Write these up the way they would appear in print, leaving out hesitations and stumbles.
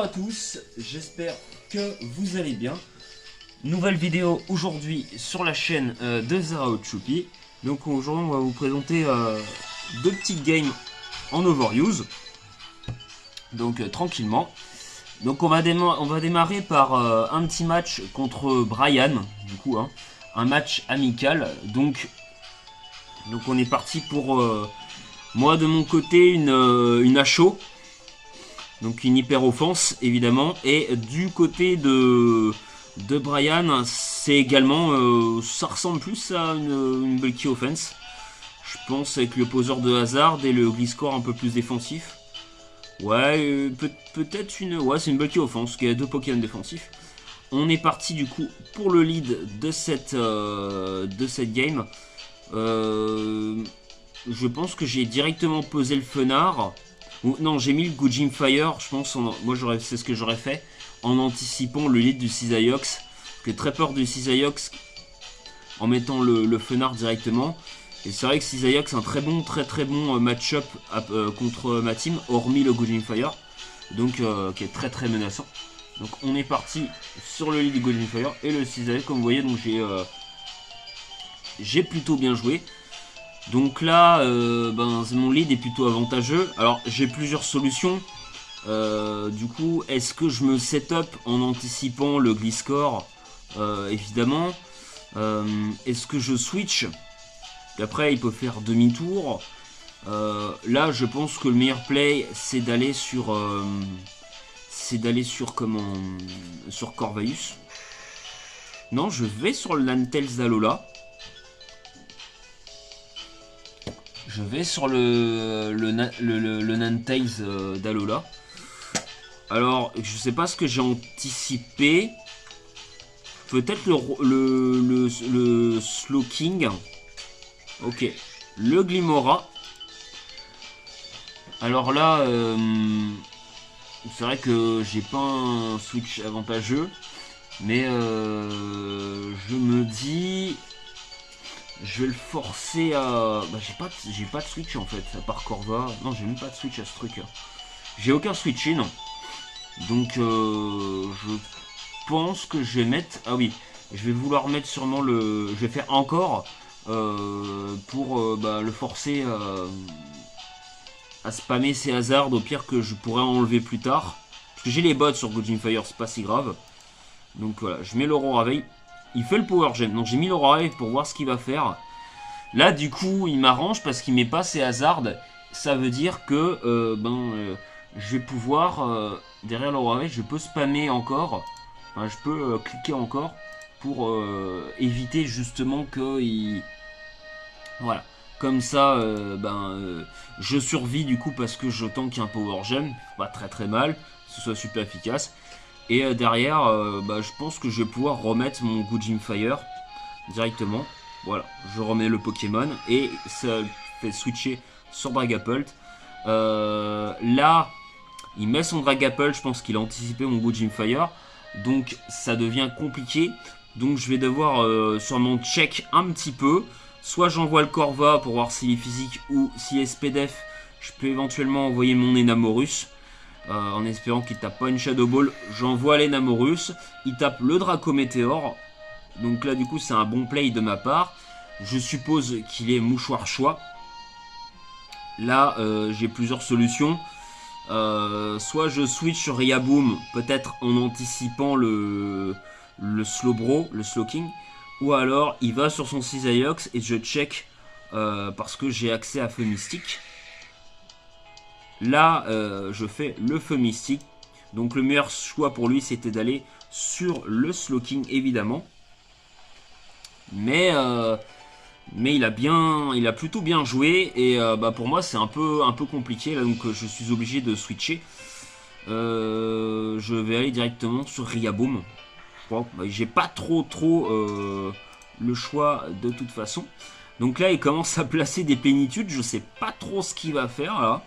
à tous, j'espère que vous allez bien. Nouvelle vidéo aujourd'hui sur la chaîne de Zero Choupi. Donc aujourd'hui on va vous présenter deux petites games en overuse. Donc tranquillement. Donc on va démarrer par un petit match contre Brian, du coup hein, un match amical. Donc on est parti pour moi de mon côté une HO. Donc une hyper offense évidemment. Et du côté de Brian, c'est également ça ressemble plus à une bulky offense. Je pense avec le poseur de hasard et le gliscore un peu plus défensif. Ouais, peut-être une... Ouais, c'est une bulky offense qui a deux Pokémon défensifs. On est parti du coup pour le lead de cette game. Je pense que j'ai directement posé le Fenard. Non, j'ai mis le Goujim Fire, je pense, moi c'est ce que j'aurais fait, en anticipant le lead du Cisaiox. J'ai très peur du Cisaiox en mettant le Fenard directement. Et c'est vrai que Cisaiox est un très bon match-up contre ma team, hormis le Goujim Fire, donc qui est très menaçant. Donc on est parti sur le lead du Goujim Fire et le Cisaiox, comme vous voyez, donc j'ai plutôt bien joué. Donc là, mon lead est plutôt avantageux. Alors j'ai plusieurs solutions. Du coup, est-ce que je me setup en anticipant le Gliscor évidemment. Est-ce que je switch? Et après, il peut faire demi-tour. Là, je pense que le meilleur play, c'est d'aller sur sur Corvallis. Non, je vais sur le Ninetales d'Alola. Je vais sur le Ninetales d'Alola. Alors, je sais pas ce que j'ai anticipé. Peut-être le Slowking. Ok. Le Glimmora. Alors là, c'est vrai que j'ai pas un switch avantageux. Mais je me dis... Je vais le forcer à... Bah j'ai pas de switch en fait, à part Corva. Non, j'ai même pas de switch à ce truc. J'ai aucun switch in. Donc je pense que je vais mettre... Ah oui, je vais vouloir mettre sûrement le... Je vais faire encore pour le forcer à spammer ses hasards, au pire que je pourrais enlever plus tard. Parce que j'ai les bots sur Goujim Fire, c'est pas si grave. Donc voilà, je mets l'Aurora Veil. Il fait le Power Gem, donc j'ai mis l'Aurora Veil pour voir ce qu'il va faire. Là du coup il m'arrange parce qu'il met pas ses hasards. Ça veut dire que je vais pouvoir, derrière l'Aurora Veil, je peux spammer encore. Enfin, je peux cliquer encore pour éviter justement que il... Voilà. Comme ça, je survis du coup parce que je tank un Power Gem. Pas très mal, que ce soit super efficace. Et derrière, je pense que je vais pouvoir remettre mon Goujim Fire directement. Voilà, je remets le Pokémon et ça fait switcher sur Dragapult. Là, il met son Dragapult, je pense qu'il a anticipé mon Goujim Fire. Donc ça devient compliqué. Donc je vais devoir sûrement check un petit peu. Soit j'envoie le Corva pour voir s'il est physique ou s'il est SPDF. Je peux éventuellement envoyer mon Enamorus. En espérant qu'il tape pas une Shadow Ball, j'envoie l'Enamorus, il tape le Draco Météor, donc là du coup c'est un bon play de ma part. Je suppose qu'il est mouchoir choix. Là j'ai plusieurs solutions, soit je switch sur Riaboom, peut-être en anticipant le Slowbro, le Slowking, ou alors il va sur son Cisaiox et je check parce que j'ai accès à Feu Mystique. Là, je fais le Feu Mystique. Donc le meilleur choix pour lui, c'était d'aller sur le Slowking, évidemment. Mais il a plutôt bien joué. Et pour moi, c'est un peu compliqué. Là, donc je suis obligé de switcher. Je vais aller directement sur Riaboom. Je crois que j'ai pas trop le choix de toute façon. Donc là, il commence à placer des plénitudes. Je sais pas trop ce qu'il va faire là.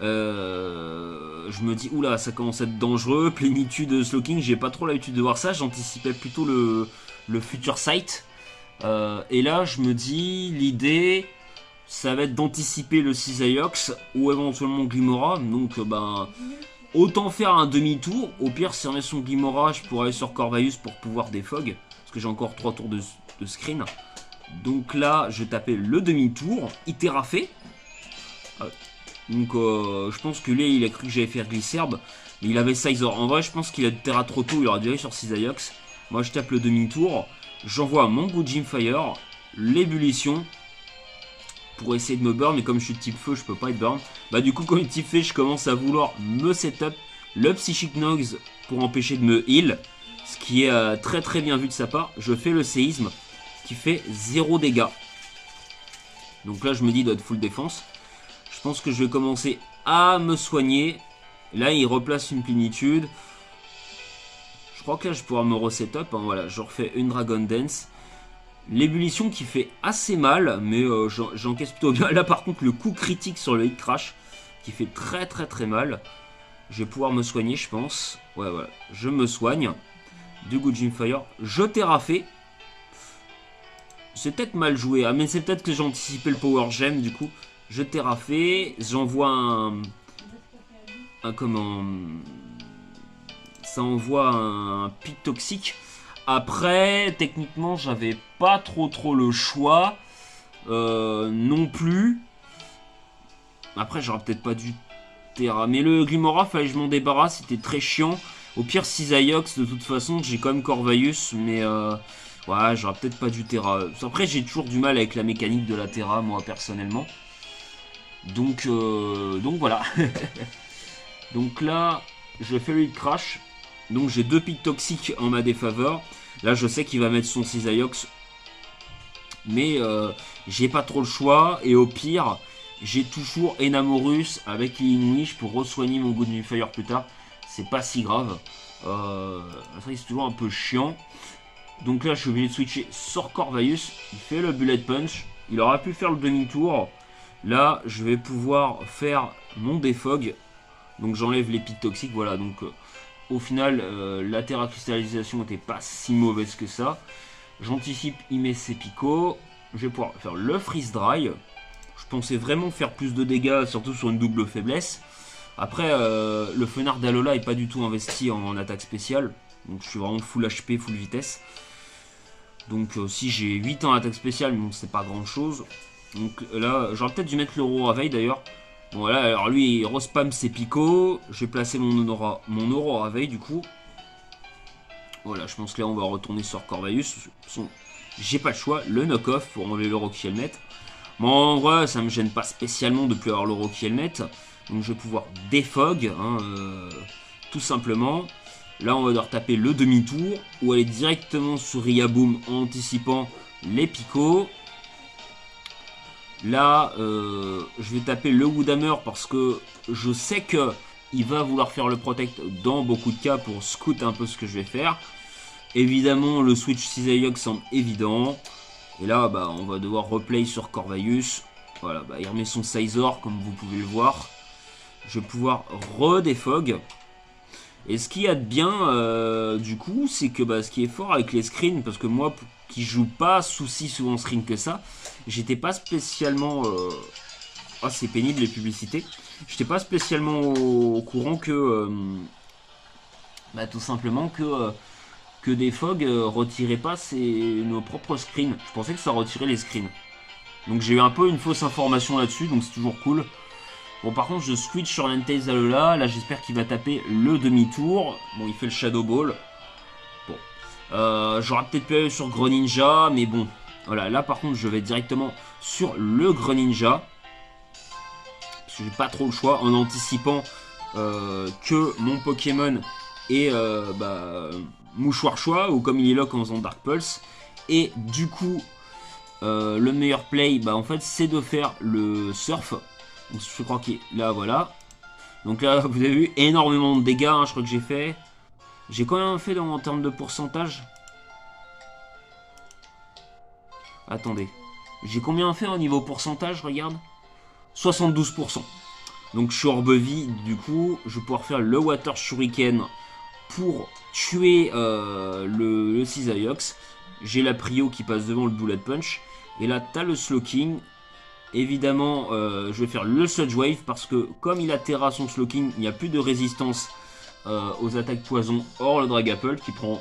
Je me dis, oula, ça commence à être dangereux. Plénitude Slowking, j'ai pas trop l'habitude de voir ça. J'anticipais plutôt le Future Sight. Et là, je me dis, l'idée, ça va être d'anticiper le Cisaiox ou éventuellement Glimmora. Donc, Autant faire un demi-tour. Au pire, si on met son Glimora, je pourrais aller sur Corvus pour pouvoir défog. Parce que j'ai encore 3 tours de screen. Donc là, je tapais le demi-tour. Il terrafait. Donc je pense que là, il a cru que j'allais faire Glisserbe. Mais il avait Sizor. En vrai, je pense qu'il a terra trop tôt. Il aurait dû aller sur Cisaiox. Moi, je tape le demi-tour. J'envoie mon Goujim Fire. L'ébullition. Pour essayer de me burn. Mais comme je suis de type feu, je peux pas être burn. Bah du coup, comme il est type feu, je commence à vouloir me setup le Psychic Noise pour empêcher de me heal. Ce qui est très très bien vu de sa part. Je fais le séisme qui fait 0 dégâts. Donc là, je me dis, il doit être full défense. Je pense que je vais commencer à me soigner. Là, il replace une plénitude. Je crois que là, je vais pouvoir me resetup. Hein, voilà, je refais une Dragon Dance. L'ébullition qui fait assez mal, mais j'encaisse plutôt bien. Là, par contre, le coup critique sur le hit crash qui fait très très très mal. Je vais pouvoir me soigner, je pense. Ouais, voilà, je me soigne. Du Goujim Fire. Je terrafais. C'est peut-être mal joué, hein, mais c'est peut-être que j'ai anticipé le Power Gem, du coup. Je terrafais. J'envoie comment... Ça envoie un pic toxique. Après, techniquement, j'avais pas trop le choix. Non plus. Après, j'aurais peut-être pas dû terra. Mais le Glimora, fallait que je m'en débarrasse. C'était très chiant. Au pire, Cisaiox, de toute façon, j'ai quand même Corvus. Mais ouais, j'aurais peut-être pas dû terra. Après, j'ai toujours du mal avec la mécanique de la terra, moi, personnellement. Donc voilà. Donc là, je fais le hit crash. Donc j'ai 2 pics toxiques en ma défaveur. Là, je sais qu'il va mettre son Cisaiox. Mais j'ai pas trop le choix. Et au pire, j'ai toujours Enamorus avec Healing Wish pour re-soigner mon Goujim Fire plus tard. C'est pas si grave. C'est toujours un peu chiant. Donc là, je suis obligé de switcher sur Corvus. Il fait le Bullet Punch. Il aurait pu faire le demi-tour. Là, je vais pouvoir faire mon défog. Donc j'enlève les pics toxiques. Voilà, donc au final, la terra cristallisation n'était pas si mauvaise que ça. J'anticipe, il met ses picots. Je vais pouvoir faire le freeze dry. Je pensais vraiment faire plus de dégâts, surtout sur une double faiblesse. Après, le Fenard d'Alola n'est pas du tout investi en attaque spéciale. Donc je suis vraiment full HP, full vitesse. Donc si j'ai 8 en attaque spéciale, mais bon, c'est pas grand chose. Donc là, j'aurais peut-être dû mettre le Aurora d'ailleurs. Bon voilà, alors lui il respam ses picots. Je vais placer mon Aurora Veil du coup. Voilà, je pense que là on va retourner sur Corvus. J'ai pas le choix, le knock-off pour enlever le Rocky Helmet. Bon en vrai ça me gêne pas spécialement de plus avoir le Rocky Helmet. Donc je vais pouvoir défog, hein, tout simplement. Là on va devoir taper le demi-tour ou aller directement sur Riaboom en anticipant les picots. Là, je vais taper le Woodhammer parce que je sais que il va vouloir faire le Protect dans beaucoup de cas pour scout un peu ce que je vais faire. Évidemment, le switch Cisaiox semble évident. Et là, bah, on va devoir replay sur Corvus. Voilà, bah, il remet son Sizor comme vous pouvez le voir. Je vais pouvoir redéfog. Et ce qu'il y a de bien, du coup, c'est que bah, ce qui est fort avec les screens, parce que moi, qui joue pas si souvent screen que ça, j'étais pas spécialement... Oh, c'est pénible les publicités. J'étais pas spécialement au courant que... bah, tout simplement que Defog retirait pas nos propres screens. Je pensais que ça retirait les screens. Donc j'ai eu un peu une fausse information là-dessus, donc c'est toujours cool. Bon, par contre, je switch sur Ninetales Alola. Là, j'espère qu'il va taper le demi-tour. Bon, il fait le Shadow Ball. Bon. J'aurais peut-être pu aller sur Greninja, mais bon. Voilà, là, par contre, je vais directement sur le Greninja. Parce que j'ai pas trop le choix, en anticipant que mon Pokémon est Mouchoir Choix, ou comme il est lock en faisant Dark Pulse. Et du coup, le meilleur play, bah, en fait, c'est de faire le Surf. Donc, je crois que là, voilà. Donc là, vous avez vu énormément de dégâts, hein, je crois que j'ai fait. J'ai combien fait en termes de pourcentage? Attendez. J'ai combien fait au niveau pourcentage, regarde 72%. Donc je suis orbe vie, du coup, je vais pouvoir faire le Water Shuriken pour tuer le Cisaiox. J'ai la prio qui passe devant le Bullet Punch. Et là, t'as le Slowking. Évidemment, je vais faire le Sludge Wave parce que comme il a Terra son Slowking, il n'y a plus de résistance aux attaques poison. Or le Dragapult qui prend,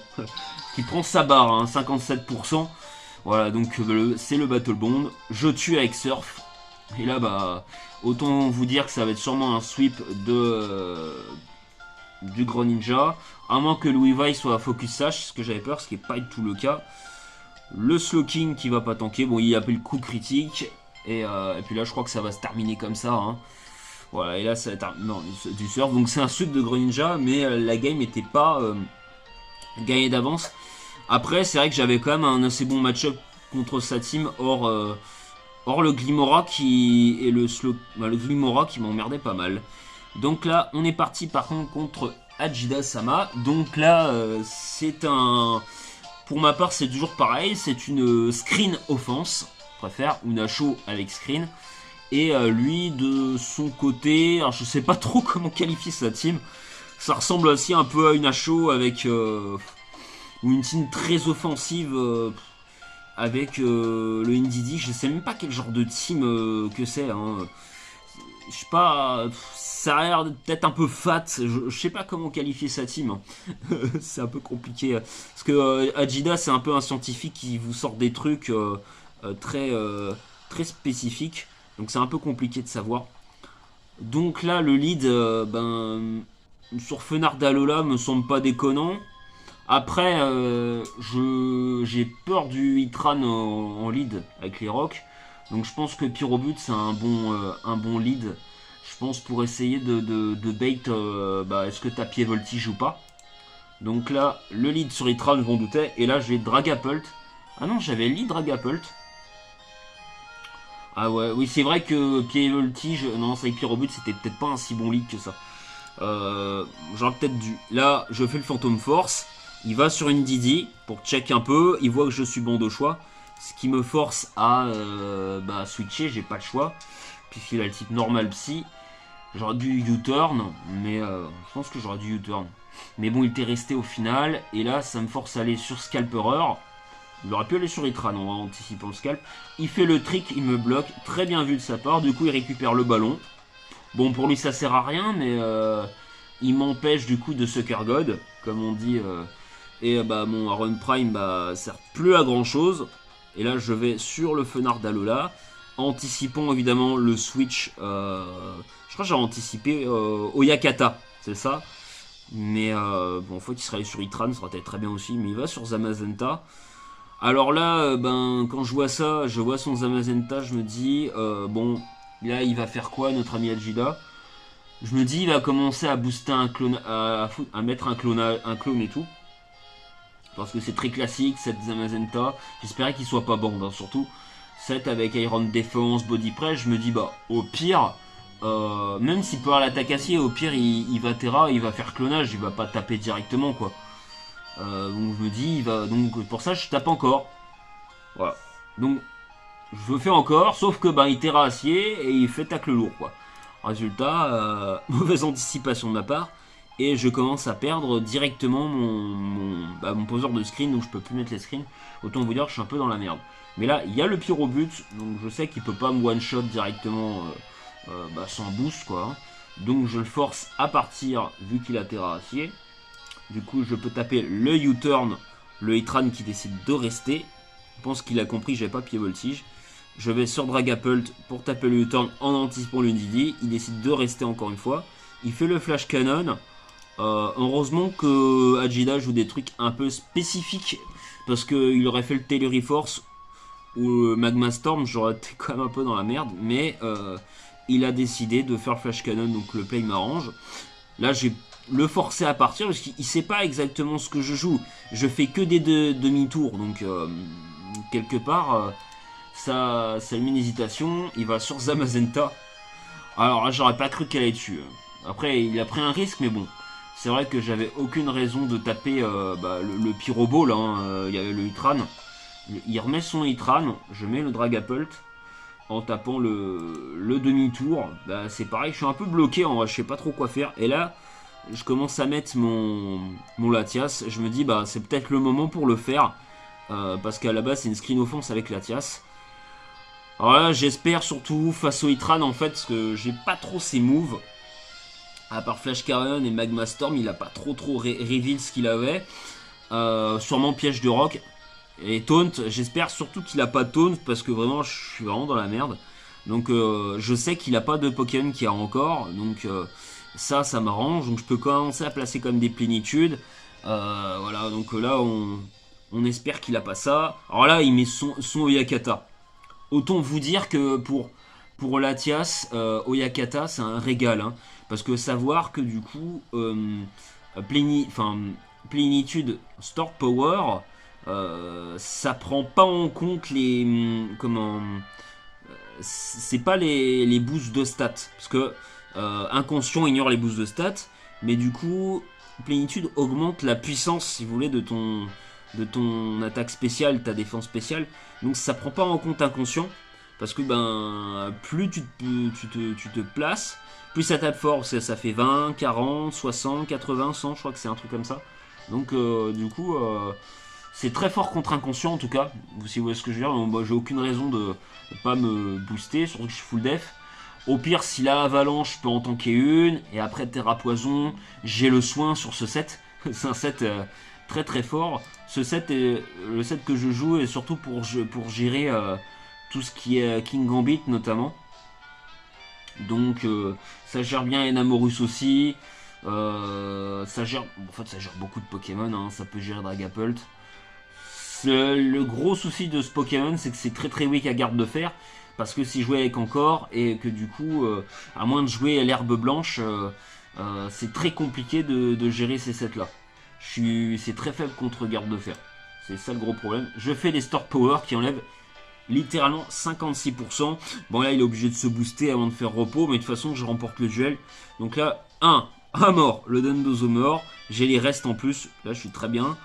qui prend sa barre, hein, 57%. Voilà, donc c'est le Battle Bond. Je tue avec Surf. Et là, bah, autant vous dire que ça va être sûrement un sweep du Greninja. À moins que Louis Vai soit à Focus Sash, ce que j'avais peur, ce qui n'est pas du tout le cas. Le Slowking qui va pas tanker. Bon, il a pris le coup critique. Et puis là, je crois que ça va se terminer comme ça. Hein. Voilà, et là, ça va être non, du Surf. Donc c'est un sweep de Greninja, mais la game n'était pas gagnée d'avance. Après, c'est vrai que j'avais quand même un assez bon match-up contre sa team. Or le Glimmora qui est le Glimmora qui m'emmerdait pas mal. Donc là, on est parti par contre Ajida Sama. Donc là, c'est un... Pour ma part, c'est toujours pareil. C'est une screen offense. Je préfère une Asho avec screen. Et lui, de son côté, alors je sais pas trop comment qualifier sa team. Ça ressemble aussi un peu à une Asho avec... ou une team très offensive avec le Ndidi. Je sais même pas quel genre de team que c'est. Hein. Je sais pas, ça a l'air peut-être un peu fat. Je sais pas comment qualifier sa team. Hein. C'est un peu compliqué. Parce que Ajida, c'est un peu un scientifique qui vous sort des trucs très, très spécifiques. Donc c'est un peu compliqué de savoir. Donc là, le lead, sur Fenard d'Alola me semble pas déconnant. Après, j'ai peur du Hitran en lead avec les rocks. Donc je pense que Pyrobut c'est un bon lead. Je pense pour essayer de bait est-ce que t'as pied voltige ou pas. Donc là, le lead sur Hitran, je m'en doutais. Et là, je vais Dragapult. Ah non, j'avais lead Dragapult. Ah ouais, oui, c'est vrai que pied voltige, non, c'est avec Pyrobut, c'était peut-être pas un si bon lead que ça. J'aurais peut-être dû. Là, je fais le Phantom Force. Il va sur une Didi pour check un peu. Il voit que je suis bon au choix. Ce qui me force à switcher. J'ai pas le choix. Puisqu'il a le type normal psy. J'aurais dû U-turn. Mais je pense que j'aurais dû U-turn. Mais bon, il était resté au final. Et là, ça me force à aller sur Scalperer. Il aurait pu aller sur Hitran en anticipant le scalp. Il fait le trick, il me bloque. Très bien vu de sa part. Du coup, il récupère le ballon. Bon, pour lui, ça sert à rien. Mais il m'empêche du coup de Sucker God. Comme on dit... Et mon Aron Prime sert plus à grand chose. Et là je vais sur le Fenard d'Alola. Anticipant évidemment le switch. Je crois que j'ai anticipé Oyakata. C'est ça. Mais bon, faut qu'il se réveille sur Hitran. Ça aurait été très bien aussi. Mais il va sur Zamazenta. Alors là, quand je vois ça, je vois son Zamazenta. Je me dis, bon, là il va faire quoi notre ami Ajida? Je me dis, il va commencer à booster un clone. À mettre un clone et tout. Parce que c'est très classique, cette Zamazenta. J'espérais qu'il soit pas bande, hein, surtout. 7 avec Iron Defense, Body Press. Je me dis, au pire, même s'il peut avoir l'attaque acier, au pire, il va Terra, il va faire clonage, il va pas taper directement, quoi. Donc je me dis, il va. Donc pour ça, je tape encore. Voilà. Donc, je le fais encore, sauf que, il Terra acier et il fait tacle lourd, quoi. Résultat, mauvaise anticipation de ma part. Et je commence à perdre directement mon poseur de screen, donc je peux plus mettre les screens. Autant vous dire que je suis un peu dans la merde. Mais là, il y a le Pyrobut, donc je sais qu'il peut pas me one-shot directement sans boost, quoi. Donc je le force à partir, vu qu'il a Terra acier. Du coup, je peux taper le U-turn, le Hitran qui décide de rester. Je pense qu'il a compris que j'avais pas pied voltige. Je vais sur Dragapult pour taper le U-turn en anticipant le Didi. Il décide de rester encore une fois. Il fait le Flash Cannon. Heureusement que Ajida joue des trucs un peu spécifiques parce qu'il aurait fait le Tailory Force ou le Magma Storm, j'aurais été quand même un peu dans la merde, mais il a décidé de faire le Flash Cannon, donc le play m'arrange. Là j'ai le forcé à partir parce qu'il sait pas exactement ce que je joue. Je fais que des demi-tours, donc quelque part ça a mis une hésitation. Il va sur Zamazenta. Alors là j'aurais pas cru qu'elle allait dessus. Après il a pris un risque, mais bon. C'est vrai que j'avais aucune raison de taper le Pyroball, hein, il y avait le Hitran. Il remet son Hitran, je mets le Dragapult en tapant le demi-tour. C'est pareil, je suis un peu bloqué, en vrai, je sais pas trop quoi faire. Et là, je commence à mettre mon Latias. Je me dis, c'est peut-être le moment pour le faire. Parce qu'à la base, c'est une screen offense avec Latias. Alors là, j'espère surtout face au Hitran en fait, parce que j'ai pas trop ses moves. À part Flash Cannon et Magma Storm, il a pas trop reveal ce qu'il avait. Sûrement Piège de Rock. Et Taunt, j'espère surtout qu'il a pas Taunt, parce que vraiment, je suis vraiment dans la merde. Donc je sais qu'il a pas de Pokémon qui a encore, donc ça m'arrange. Donc je peux commencer à placer comme des plénitudes. Voilà, donc là on espère qu'il a pas ça. Alors là il met son Oyakata. Autant vous dire que pour Latias, Oyakata c'est un régal, hein, parce que savoir que du coup plénitude Store Power, ça prend pas en compte les comment, c'est pas les boosts de stats, parce que inconscient ignore les boosts de stats, mais du coup plénitude augmente la puissance, si vous voulez, de ton attaque spéciale, ta défense spéciale. Donc ça prend pas en compte inconscient, parce que ben plus tu te places, plus ça tape fort. Ça fait 20, 40, 60, 80, 100, je crois que c'est un truc comme ça. Donc du coup c'est très fort contre inconscient en tout cas, si vous voyez ce que je veux dire. Bon, j'ai aucune raison de pas me booster, surtout que je suis full def. Au pire, si la avalanche, je peux en tanker une, et après Terra Poison, j'ai le soin sur ce set. C'est un set très très fort. Ce set est le set que je joue, et surtout pour gérer tout ce qui est King Gambit notamment. Donc ça gère bien Enamorus aussi. Ça gère beaucoup de Pokémon, hein. Ça peut gérer Dragapult. Le gros souci de ce Pokémon, c'est que c'est très très weak à garde de fer. Parce que si je jouais avec encore, et que du coup, à moins de jouer à l'herbe blanche, c'est très compliqué de gérer ces sets là. C'est très faible contre garde de fer. C'est ça le gros problème. Je fais des Store Power qui enlèvent littéralement 56%. Bon là il est obligé de se booster avant de faire repos, mais de toute façon je remporte le duel. Donc là, à mort, le Dondozo mort. J'ai les restes en plus, là je suis très bien.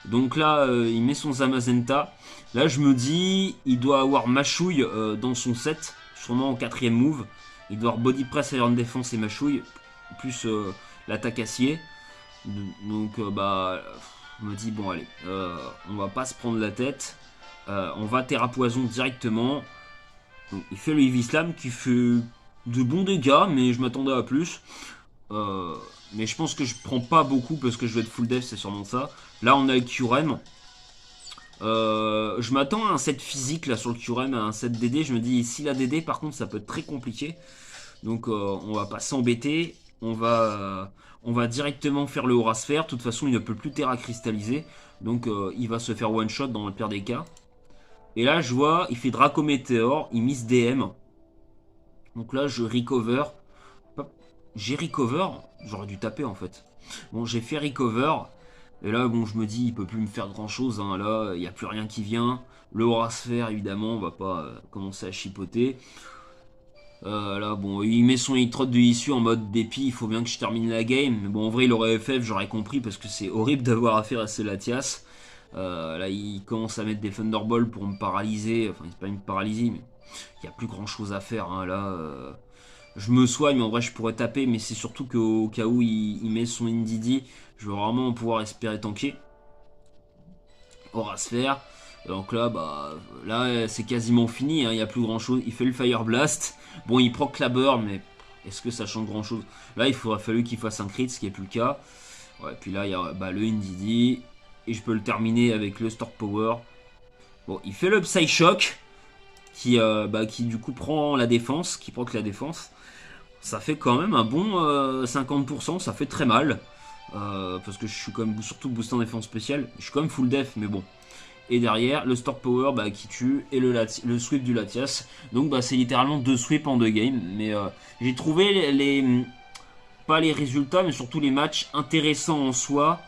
Donc là, il met son Zamazenta. Là, je me dis, il doit avoir Machouille dans son set, sûrement en 4ème move. Il doit avoir Body Press, Iron Défense et Machouille, plus l'attaque acier. Donc, bah, je me dis, bon, allez, on va pas se prendre la tête. On va Terra Poison directement. Donc, il fait le Heavy Slam qui fait de bons dégâts, mais je m'attendais à plus. Mais je pense que je prends pas beaucoup parce que je vais être full def, c'est sûrement ça. Là on a le Kyurem. Je m'attends à un set physique là sur le Kyurem, à un set DD. Je me dis si la DD par contre ça peut être très compliqué. Donc on va pas s'embêter. On va directement faire le Aura Sphere. De toute façon il ne peut plus Terra cristalliser. Donc il va se faire one shot dans le pire des cas. Et là je vois il fait Draco Meteor. Il miss DM. Donc là je recover. J'ai recover, j'aurais dû taper en fait. Bon, j'ai fait recover. Et là, bon, je me dis, il peut plus me faire grand chose. Hein. Là, il n'y a plus rien qui vient. Le Aura Sphere, évidemment, on va pas commencer à chipoter. Là, bon, il met son Hit Rod de issue en mode dépit. Il faut bien que je termine la game. Mais bon, en vrai, il aurait FF, j'aurais compris parce que c'est horrible d'avoir affaire à ce Latias. Là, il commence à mettre des Thunderbolts pour me paralyser. Enfin, c'est pas une paralysie, mais il n'y a plus grand chose à faire. Hein. Là. Je me soigne, mais en vrai je pourrais taper, mais c'est surtout qu'au cas où il met son Indeedee, je vais vraiment pouvoir espérer tanker. Aura Sphere. Donc là, bah, là c'est quasiment fini, hein, il n'y a plus grand chose. Il fait le Fire Blast. Bon, il proc la beurre, mais est-ce que ça change grand chose? Là, il faudrait fallu qu'il fasse un crit, ce qui n'est plus le cas. Ouais, puis là, il y a le Indeedee. Et je peux le terminer avec le Store Power. Bon, il fait le Psy Shock. Qui du coup prend la défense, qui proc la défense. Ça fait quand même un bon 50%, ça fait très mal. Parce que je suis quand même surtout boosté en défense spéciale. Je suis quand même full def, mais bon. Et derrière, le Store Power qui tue et le sweep du Latias. Donc c'est littéralement 2 sweeps en 2 games. Mais j'ai trouvé pas les résultats, mais surtout les matchs intéressants en soi.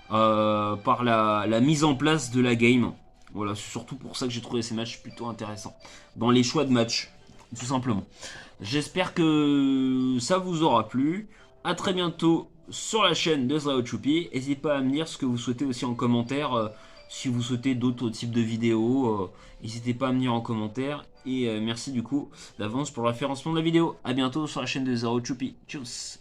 Par la mise en place de la game. Voilà, c'est surtout pour ça que j'ai trouvé ces matchs plutôt intéressants. Dans les choix de match, tout simplement. J'espère que ça vous aura plu. A très bientôt sur la chaîne de Zraochupi. N'hésitez pas à me dire ce que vous souhaitez aussi en commentaire. Si vous souhaitez d'autres types de vidéos, n'hésitez pas à me dire en commentaire. Et merci du coup d'avance pour le référencement de la vidéo. A bientôt sur la chaîne de Zraochupi. Tchuss.